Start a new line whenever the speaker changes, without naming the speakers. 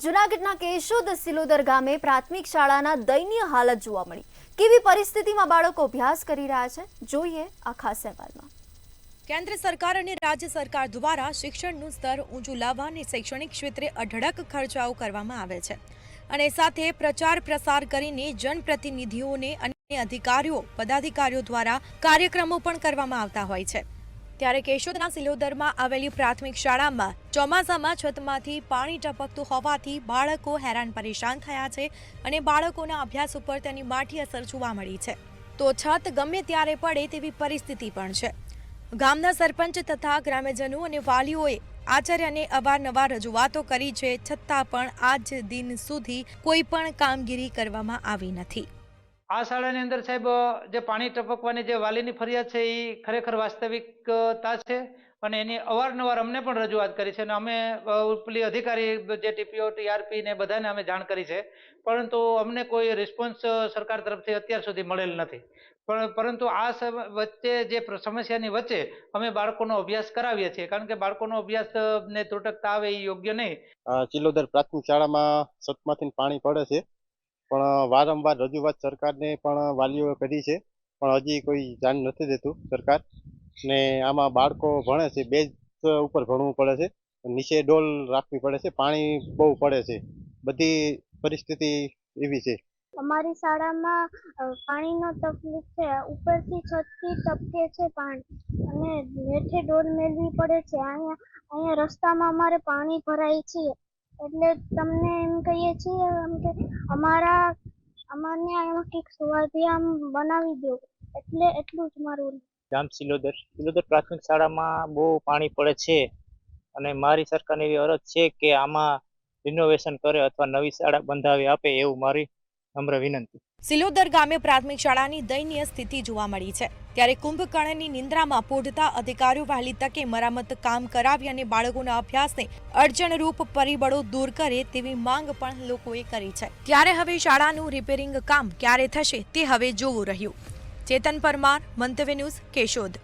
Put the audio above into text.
જૂનાગઢના કેશોદ સિલોદર ગામે પ્રાથમિક શાળાના દયનીય હાલત જોવા મળી। કેવી પરિસ્થિતિમાં બાળકો અભ્યાસ કરી રહ્યા છે, જોઈએ આ ખાસ અહેવાલમાં।
કેન્દ્ર સરકાર અને રાજ્ય સરકાર દ્વારા શિક્ષણનું સ્તર ઊંચું લાવવા અને શૈક્ષણિક ક્ષેત્રે અઢળક ખર્ચાઓ કરવામાં આવે છે અને સાથે પ્રચાર પ્રસાર કરીને જનપ્રતિનિધિઓને અને અધિકારીઓ પદાધિકારીઓ દ્વારા કાર્યક્રમો પણ કરવામાં આવતા હોય છે। ત્યારે કેશોદના સિલોદરમાં આવેલી પ્રાથમિક શાળામાં ચોમાસામાં છતમાંથી પાણી ટપકતું હોવાથી બાળકો હેરાન પરેશાન થયા છે અને બાળકોના અભ્યાસ ઉપર તેની માઠી અસર જોવા મળી છે। તો છત ગમે ત્યારે પડે તેવી પરિસ્થિતિ પણ છે। ગામના સરપંચ તથા ગ્રામ્યજનો અને વાલીઓએ આચાર્યને અવારનવાર રજૂઆતો કરી છે, છતાં પણ આજ દિન સુધી કોઈ પણ કામગીરી કરવામાં આવી નથી।
આ શાળાની અંદર સાહેબ જે પાણી ટપકવાની જે વાલીની ફરિયાદ છે એ ખરેખર વાસ્તવિકતા છે અને એની અવારનવાર અમને પણ રજૂઆત કરી છે અને અમે ઉપલી અધિકારી જે ટીપીઓ ટીઆરપી ને બધાને અમે જાણ કરી છે, પરંતુ અમને કોઈ રિસ્પોન્સ સરકાર તરફથી અત્યાર સુધી મળેલ નથી। પરંતુ આ વચ્ચે જે સમસ્યાની વચ્ચે અમે બાળકોનો અભ્યાસ કરાવીએ છીએ, કારણ કે બાળકોનો અભ્યાસ ને ત્રુટકતા આવે એ યોગ્ય નહીં।
ચિલોદર પ્રાથમિક શાળામાં છતમાંથી પાણી પડે છે, પણ વારંવાર રજૂઆત સરકારને પણ વાલીઓએ કરી છે, પણ હજી કોઈ ધ્યાન નથી દેતું સરકાર ને। આમાં બાળકો ભણે છે, બેઝ ઉપર ભણવું પડે છે, નીચે ડોલ રાખવી પડે છે, પાણી બહુ પડે છે, બધી પરિસ્થિતિ એવી છે।
અમારી શાળામાં પાણીનો તકલીફ છે, ઉપરથી છતથી ટપકે છે પાણી અને હેઠે ડોલ મેળવી પડે છે। અહીંયા રસ્તામાં અમારે પાણી ભરાય છે, એટલે તમને એમ કહીએ છીએ કે અમારને અહીંયા કંઈક સુવિધા બનાવી દો, એટલે એટલું જ મારું।
ગામ સિલોદર પ્રાથમિક શાળામાં બહુ પાણી પડે છે અને મારી સરકારને એવી અરજ છે કે આમાં રિનોવેશન કરે અથવા નવી શાળા બંધાવી આપે, એવું મારી નમ્ર વિનંતી।
સિલોદર ગામે પ્રાથમિક શાળાની દયનીય સ્થિતિ જોવા મળી છે, ત્યારે કુંભકર્ણની નિંદ્રામાં પોઢતા અધિકારીઓ વહેલી તકે મરામત કામ કરાવી અને બાળકોના અભ્યાસને અડચણરૂપ પરિબળો દૂર કરે તેવી માંગ પણ લોકોએ કરી છે। ત્યારે હવે શાળાનું રિપેરિંગ કામ ક્યારે થશે તે હવે જોવું રહ્યું। ચેતન પરમાર, મંતવ્ય ન્યૂઝ, કેશોદ।